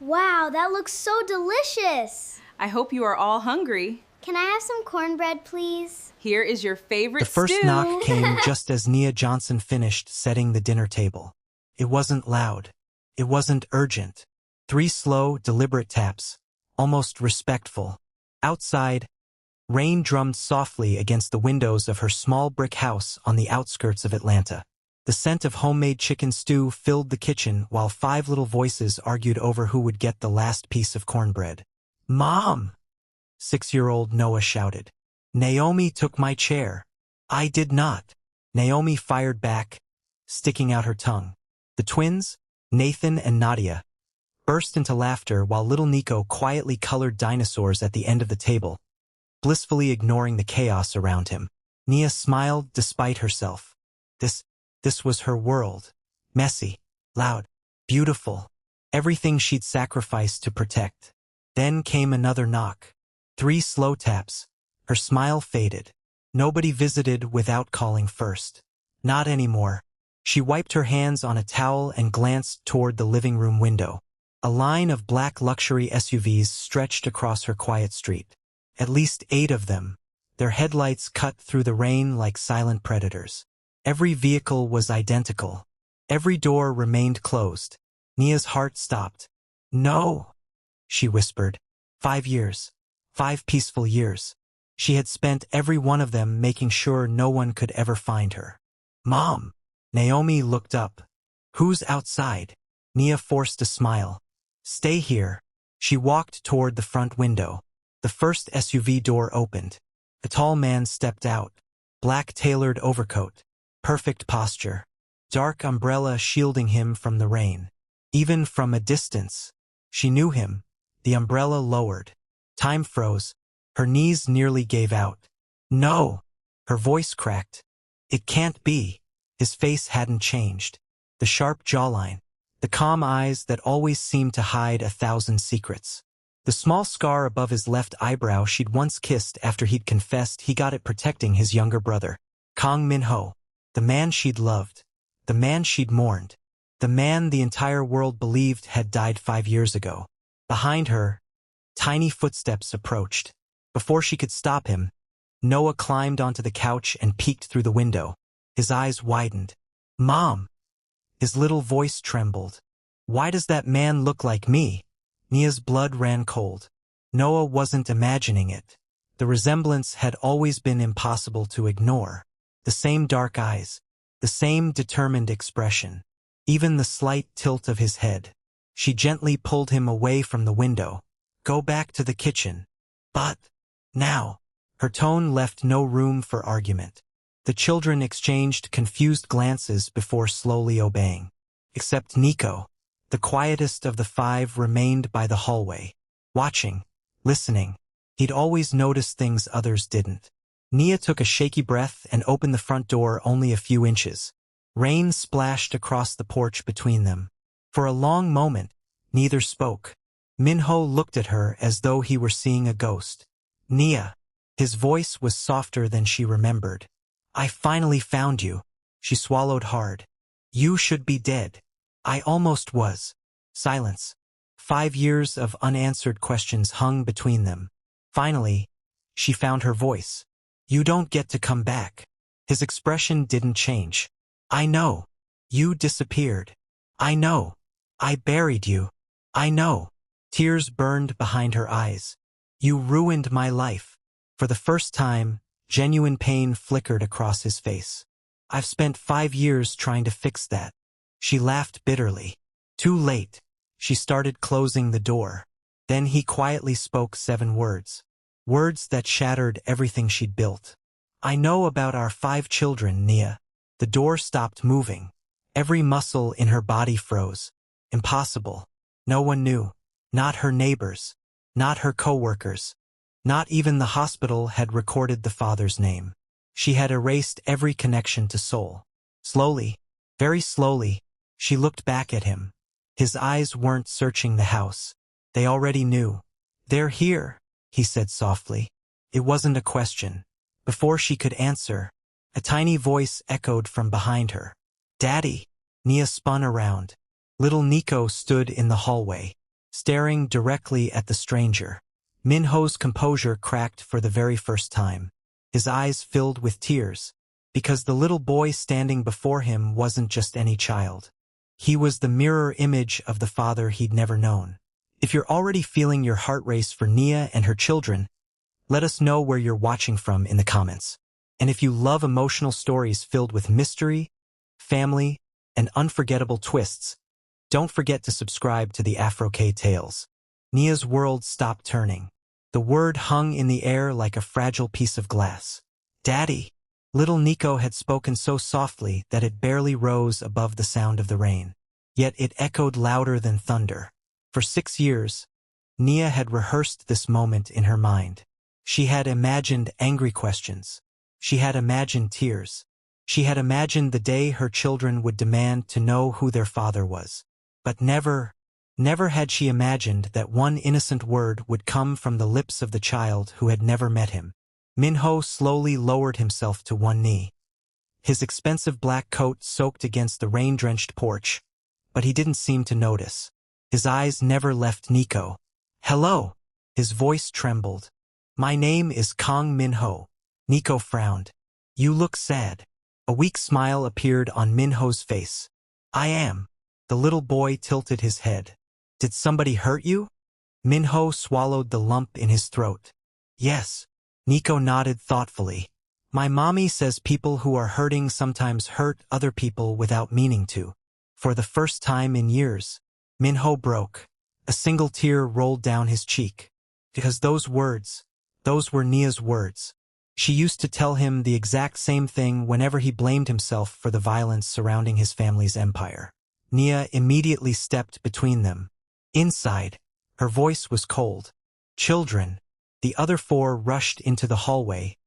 Wow, that looks so delicious. I hope you are all hungry. Can I have some cornbread, please? Here is your favorite The first stew. knock came just as Nia Johnson finished setting the dinner table. It wasn't loud. It wasn't urgent. 3 slow, deliberate taps, almost respectful. Outside, rain drummed softly against the windows of her small brick house on the outskirts of Atlanta. The scent of homemade chicken stew filled the kitchen while 5 little voices argued over who would get the last piece of cornbread. "Mom!" 6-year-old Noah shouted. "Naomi took my chair." "I did not." Naomi fired back, sticking out her tongue. The twins, Nathan and Nadia, burst into laughter while little Nico quietly colored dinosaurs at the end of the table, blissfully ignoring the chaos around him. Nia smiled despite herself. This was her world. Messy, loud, beautiful. Everything she'd sacrificed to protect. Then came another knock. 3 slow taps. Her smile faded. Nobody visited without calling first. Not anymore. She wiped her hands on a towel and glanced toward the living room window. A line of black luxury SUVs stretched across her quiet street. At least 8 of them. Their headlights cut through the rain like silent predators. Every vehicle was identical. Every door remained closed. Nia's heart stopped. "No," she whispered. 5 years. 5 peaceful years. She had spent every one of them making sure no one could ever find her. "Mom!" Naomi looked up. "Who's outside?" Nia forced a smile. "Stay here." She walked toward the front window. The first SUV door opened. A tall man stepped out. Black tailored overcoat. Perfect posture. Dark umbrella shielding him from the rain. Even from a distance, she knew him. The umbrella lowered. Time froze. Her knees nearly gave out. "No!" Her voice cracked. "It can't be." His face hadn't changed. The sharp jawline. The calm eyes that always seemed to hide 1,000 secrets. The small scar above his left eyebrow she'd once kissed after he'd confessed he got it protecting his younger brother. Kang Min-ho. The man she'd loved. The man she'd mourned. The man the entire world believed had died 5 years ago. Behind her, tiny footsteps approached. Before she could stop him, Noah climbed onto the couch and peeked through the window. His eyes widened. "Mom!" His little voice trembled. "Why does that man look like me?" Nia's blood ran cold. Noah wasn't imagining it. The resemblance had always been impossible to ignore. The same dark eyes. The same determined expression. Even the slight tilt of his head. She gently pulled him away from the window. "Go back to the kitchen." "But now." Her tone left no room for argument. The children exchanged confused glances before slowly obeying. Except Nico. The quietest of the 5 remained by the hallway. Watching. Listening. He'd always noticed things others didn't. Nia took a shaky breath and opened the front door only a few inches. Rain splashed across the porch between them. For a long moment, neither spoke. Min-ho looked at her as though he were seeing a ghost. "Nia." His voice was softer than she remembered. "I finally found you." She swallowed hard. "You should be dead." "I almost was." Silence. 5 years of unanswered questions hung between them. Finally, she found her voice. "You don't get to come back." His expression didn't change. "I know. You disappeared. I know. I buried you. I know." Tears burned behind her eyes. "You ruined my life." For the first time, genuine pain flickered across his face. "I've spent 5 years trying to fix that." She laughed bitterly. Too late. She started closing the door. Then he quietly spoke 7 words. Words that shattered everything she'd built. "I know about our 5 children, Nia." The door stopped moving. Every muscle in her body froze. Impossible. No one knew. Not her neighbors. Not her co-workers. Not even the hospital had recorded the father's name. She had erased every connection to Seoul. Slowly, very slowly, she looked back at him. His eyes weren't searching the house. They already knew. "They're here," he said softly. It wasn't a question. Before she could answer, a tiny voice echoed from behind her. "Daddy." Nia spun around. Little Nico stood in the hallway. staring directly at the stranger. Min-ho's composure cracked for the very first time. His eyes filled with tears, because the little boy standing before him wasn't just any child. He was the mirror image of the father he'd never known. If you're already feeling your heart race for Nia and her children, let us know where you're watching from in the comments. And if you love emotional stories filled with mystery, family, and unforgettable twists, don't forget to subscribe to the AfroK Tales. Nia's world stopped turning. The word hung in the air like a fragile piece of glass. Daddy! Little Nico had spoken so softly that it barely rose above the sound of the rain. Yet it echoed louder than thunder. For 6 years, Nia had rehearsed this moment in her mind. She had imagined angry questions. She had imagined tears. She had imagined the day her children would demand to know who their father was. But never had she imagined that one innocent word would come from the lips of the child who had never met him. Min-ho slowly lowered himself to one knee. His expensive black coat soaked against the rain-drenched porch, but he didn't seem to notice. His eyes never left Nico. "Hello." His voice trembled. "My name is Kang Min-ho." Nico frowned. "You look sad." A weak smile appeared on Min-ho's face. "I am." The little boy tilted his head. "Did somebody hurt you?" Min-ho swallowed the lump in his throat. "Yes." Nico nodded thoughtfully. "My mommy says people who are hurting sometimes hurt other people without meaning to." For the first time in years, Min-ho broke. A single tear rolled down his cheek. Because those were Nia's words. She used to tell him the exact same thing whenever he blamed himself for the violence surrounding his family's empire. Nia immediately stepped between them. Inside, her voice was cold. "Children." The other 4 rushed into the hallway,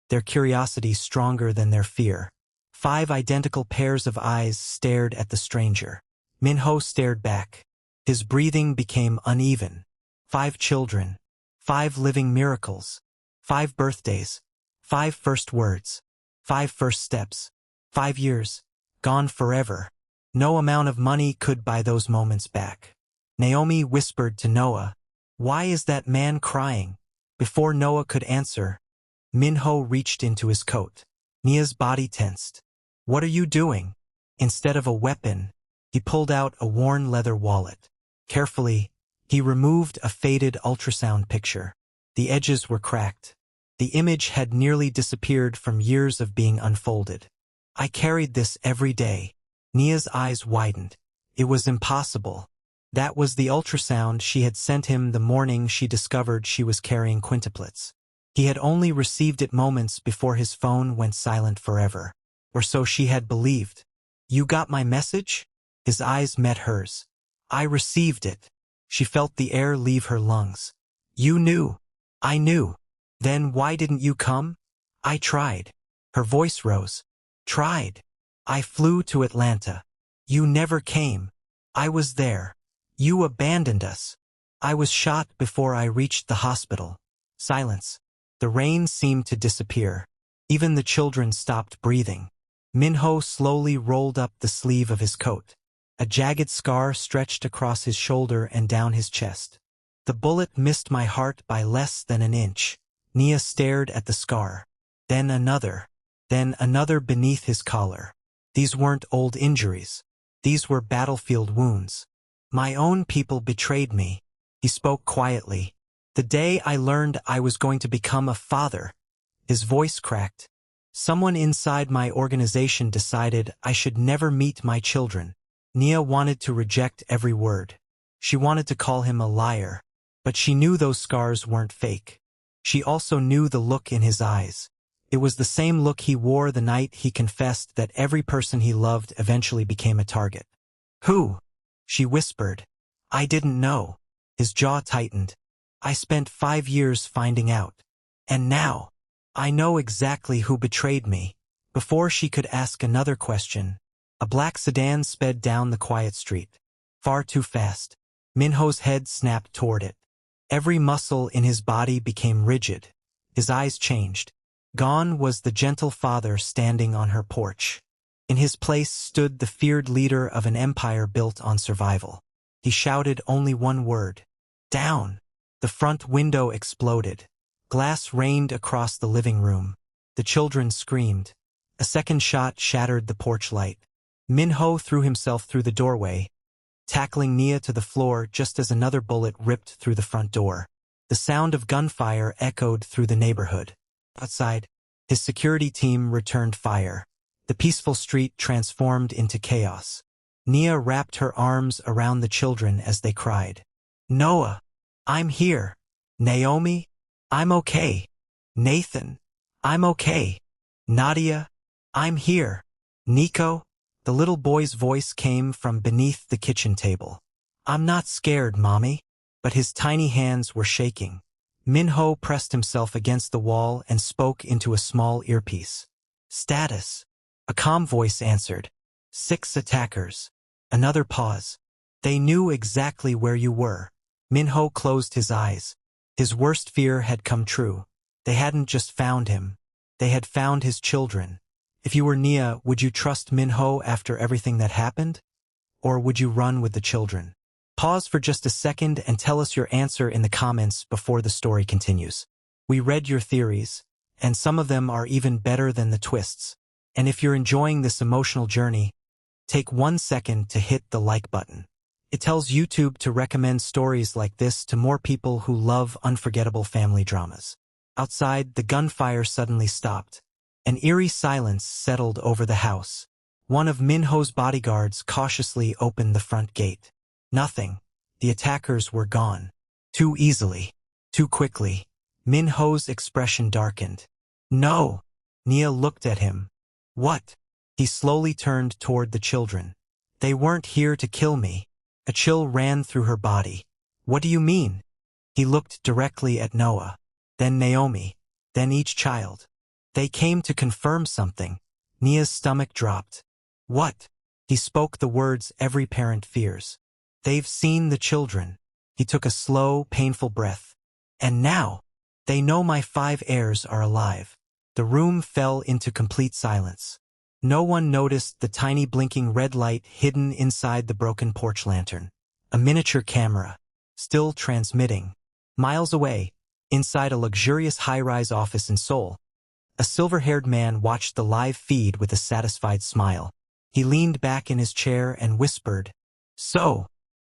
their curiosity stronger than their fear. 5 identical pairs of eyes stared at the stranger. Min-ho stared back. His breathing became uneven. 5 children. 5 living miracles. 5 birthdays. 5 first words. 5 first steps. 5 years. Gone forever. No amount of money could buy those moments back. Naomi whispered to Noah, "Why is that man crying?" Before Noah could answer, Min-ho reached into his coat. Nia's body tensed. "What are you doing?" Instead of a weapon, he pulled out a worn leather wallet. Carefully, he removed a faded ultrasound picture. The edges were cracked. The image had nearly disappeared from years of being unfolded. "I carried this every day." Nia's eyes widened. It was impossible. That was the ultrasound she had sent him the morning she discovered she was carrying quintuplets. He had only received it moments before his phone went silent forever. Or so she had believed. "You got my message?" His eyes met hers. "I received it." She felt the air leave her lungs. "You knew." "I knew." "Then why didn't you come?" "I tried." Her voice rose. "Tried." "I flew to Atlanta." "You never came." "I was there." "You abandoned us." "I was shot before I reached the hospital." Silence. The rain seemed to disappear. Even the children stopped breathing. Min-ho slowly rolled up the sleeve of his coat. A jagged scar stretched across his shoulder and down his chest. "The bullet missed my heart by less than an inch." Nia stared at the scar. Then another beneath his collar. These weren't old injuries. These were battlefield wounds. "My own people betrayed me." He spoke quietly. "The day I learned I was going to become a father." His voice cracked. "Someone inside my organization decided I should never meet my children." Nia wanted to reject every word. She wanted to call him a liar. But she knew those scars weren't fake. She also knew the look in his eyes. It was the same look he wore the night he confessed that every person he loved eventually became a target. "Who?" she whispered. "I didn't know." His jaw tightened. "I spent 5 years finding out. And now, I know exactly who betrayed me." Before she could ask another question, a black sedan sped down the quiet street. Far too fast. Min-ho's head snapped toward it. Every muscle in his body became rigid. His eyes changed. Gone was the gentle father standing on her porch. In his place stood the feared leader of an empire built on survival. He shouted only one word. Down. The front window exploded. Glass rained across the living room. The children screamed. A second shot shattered the porch light. Min-ho threw himself through the doorway, tackling Nia to the floor just as another bullet ripped through the front door. The sound of gunfire echoed through the neighborhood. Outside, his security team returned fire. The peaceful street transformed into chaos. Nia wrapped her arms around the children as they cried. Noah, I'm here. Naomi, I'm okay. Nathan, I'm okay. Nadia, I'm here. Nico, the little boy's voice came from beneath the kitchen table. I'm not scared, Mommy. But his tiny hands were shaking. Min-ho pressed himself against the wall and spoke into a small earpiece. Status. A calm voice answered. 6 attackers. Another pause. They knew exactly where you were. Min-ho closed his eyes. His worst fear had come true. They hadn't just found him. They had found his children. If you were Nia, would you trust Min-ho after everything that happened? Or would you run with the children? Pause for just a second and tell us your answer in the comments before the story continues. We read your theories, and some of them are even better than the twists. And if you're enjoying this emotional journey, take 1 second to hit the like button. It tells YouTube to recommend stories like this to more people who love unforgettable family dramas. Outside, the gunfire suddenly stopped. An eerie silence settled over the house. One of Min-ho's bodyguards cautiously opened the front gate. Nothing. The attackers were gone. Too easily. Too quickly. Min-ho's expression darkened. No! Nia looked at him. What? He slowly turned toward the children. They weren't here to kill me. A chill ran through her body. What do you mean? He looked directly at Noah. Then Naomi. Then each child. They came to confirm something. Nia's stomach dropped. What? He spoke the words every parent fears. They've seen the children. He took a slow, painful breath. And now, they know my 5 heirs are alive. The room fell into complete silence. No one noticed the tiny blinking red light hidden inside the broken porch lantern. A miniature camera, still transmitting. Miles away, inside a luxurious high-rise office in Seoul, a silver-haired man watched the live feed with a satisfied smile. He leaned back in his chair and whispered, So,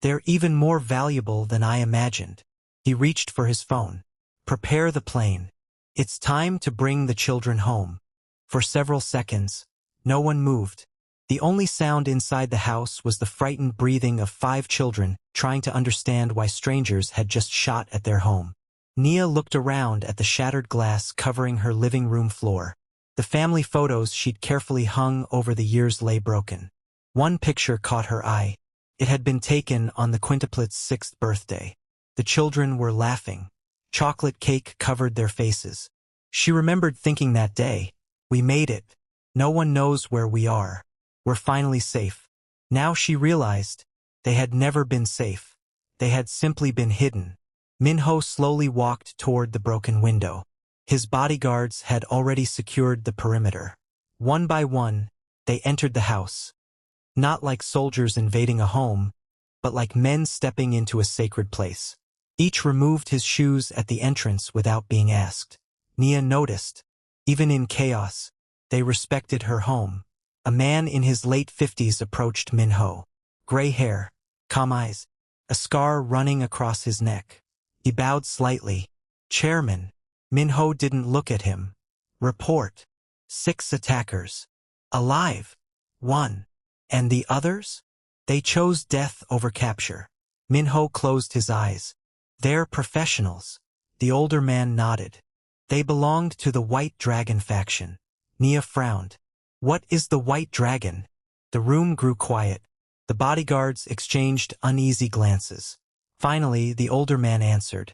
they're even more valuable than I imagined. He reached for his phone. Prepare the plane. It's time to bring the children home. For several seconds, no one moved. The only sound inside the house was the frightened breathing of 5 children trying to understand why strangers had just shot at their home. Nia looked around at the shattered glass covering her living room floor. The family photos she'd carefully hung over the years lay broken. One picture caught her eye. It had been taken on the quintuplets' 6th birthday. The children were laughing. Chocolate cake covered their faces. She remembered thinking that day, we made it. No one knows where we are. We're finally safe. Now she realized, they had never been safe. They had simply been hidden. Min-ho slowly walked toward the broken window. His bodyguards had already secured the perimeter. One by one, they entered the house. Not like soldiers invading a home, but like men stepping into a sacred place. Each removed his shoes at the entrance without being asked. Nia noticed. Even in chaos, they respected her home. A man in his late 50s approached Min-ho. Gray hair, calm eyes, a scar running across his neck. He bowed slightly. Chairman. Min-ho didn't look at him. Report. 6 attackers. Alive. 1. And the others? They chose death over capture. Min-ho closed his eyes. They're professionals. The older man nodded. They belonged to the White Dragon faction. Nia frowned. What is the White Dragon? The room grew quiet. The bodyguards exchanged uneasy glances. Finally, the older man answered.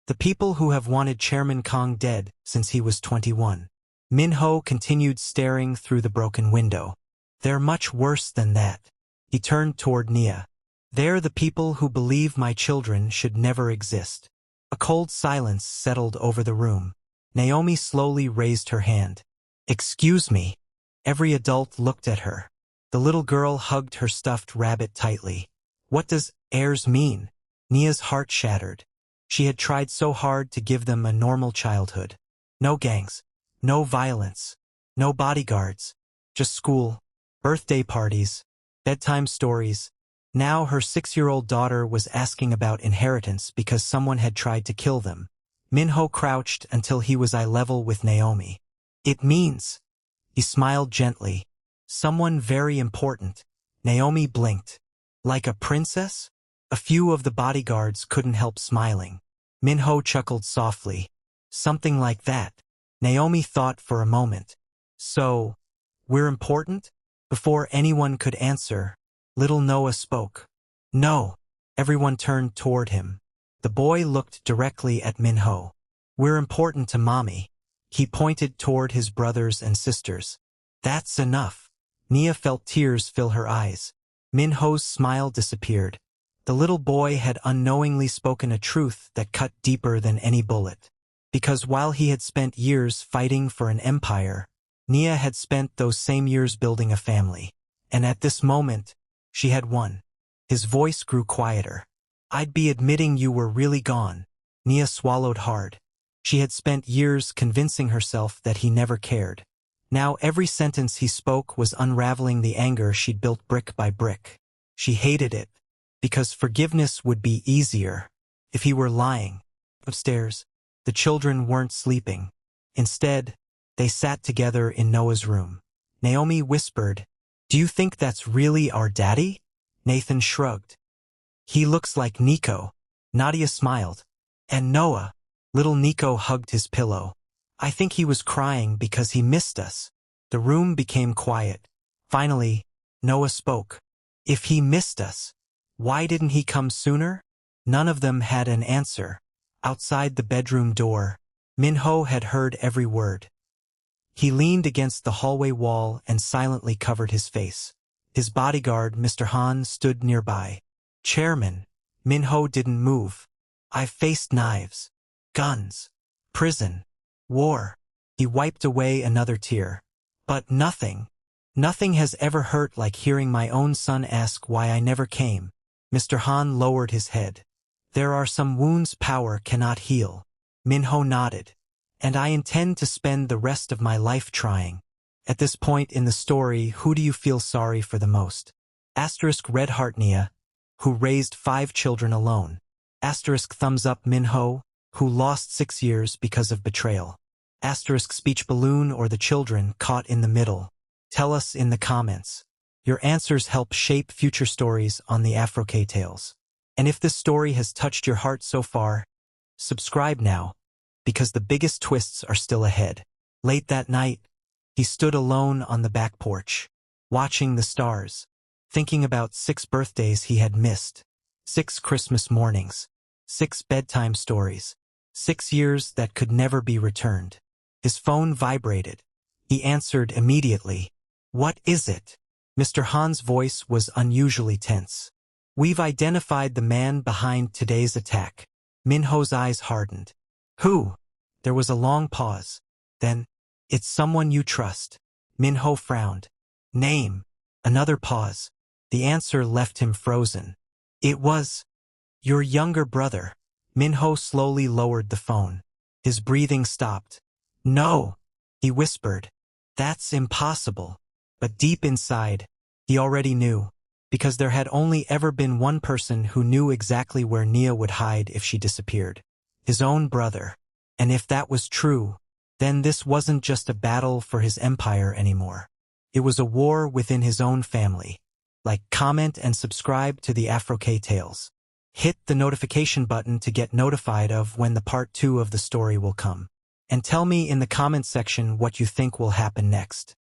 The people who have wanted Chairman Kang dead since he was 21. Min-ho continued staring through the broken window. They're much worse than that. He turned toward Nia. They're the people who believe my children should never exist. A cold silence settled over the room. Naomi slowly raised her hand. Excuse me. Every adult looked at her. The little girl hugged her stuffed rabbit tightly. What does Heirs mean. Nia's heart shattered. She had tried so hard to give them a normal childhood. No gangs, no violence, no bodyguards, just school, birthday parties, bedtime stories. Now her 6-year-old daughter was asking about inheritance because someone had tried to kill them. Min-ho crouched until he was eye level with Naomi. It means, he smiled gently, someone very important. Naomi blinked. Like a princess? A few of the bodyguards couldn't help smiling. Min-ho chuckled softly. Something like that. Naomi thought for a moment. So, we're important? Before anyone could answer, little Noah spoke. No. Everyone turned toward him. The boy looked directly at Min-ho. We're important to Mommy. He pointed toward his brothers and sisters. That's enough. Nia felt tears fill her eyes. Min-ho's smile disappeared. The little boy had unknowingly spoken a truth that cut deeper than any bullet. Because while he had spent years fighting for an empire, Nia had spent those same years building a family. And at this moment, she had won. His voice grew quieter. I'd be admitting you were really gone. Nia swallowed hard. She had spent years convincing herself that he never cared. Now every sentence he spoke was unraveling the anger she'd built brick by brick. She hated it, because forgiveness would be easier if he were lying. Upstairs, the children weren't sleeping. Instead, they sat together in Noah's room. Naomi whispered, "Do you think that's really our daddy?" Nathan shrugged. "He looks like Nico." Nadia smiled. "And Noah." Little Nico hugged his pillow. "I think he was crying because he missed us." The room became quiet. Finally, Noah spoke. "If he missed us, why didn't he come sooner?" None of them had an answer. Outside the bedroom door, Min-ho had heard every word. He leaned against the hallway wall and silently covered his face. His bodyguard, Mr. Han, stood nearby. "Chairman." Min-ho didn't move. "I've faced knives, guns, prison, war." He wiped away another tear. "But nothing has ever hurt like hearing my own son ask why I never came." Mr. Han lowered his head. "There are some wounds power cannot heal." Min-ho nodded. "And I intend to spend the rest of my life trying." At this point in the story, who do you feel sorry for the most? Asterisk red heart Nia, who raised 5 children alone. Asterisk thumbs up Min-ho, who lost 6 years because of betrayal. Asterisk speech balloon or the children caught in the middle. Tell us in the comments. Your answers help shape future stories on the AfroK Tales. And if this story has touched your heart so far, subscribe now, because the biggest twists are still ahead. Late that night, he stood alone on the back porch, watching the stars, thinking about 6 birthdays he had missed, 6 Christmas mornings, 6 bedtime stories, 6 years that could never be returned. His phone vibrated. He answered immediately. "What is it?" Mr. Han's voice was unusually tense. "We've identified the man behind today's attack." Min-ho's eyes hardened. "Who?" There was a long pause. Then, "It's someone you trust." Min-ho frowned. "Name?" Another pause. The answer left him frozen. "It was your younger brother." Min-ho slowly lowered the phone. His breathing stopped. "No," he whispered. "That's impossible." But deep inside, he already knew, because there had only ever been one person who knew exactly where Nia would hide if she disappeared. His own brother. And if that was true, then this wasn't just a battle for his empire anymore. It was a war within his own family. Like, comment, and subscribe to the AfroK Tales. Hit the notification button to get notified of when the part 2 of the story will come. And tell me in the comment section what you think will happen next.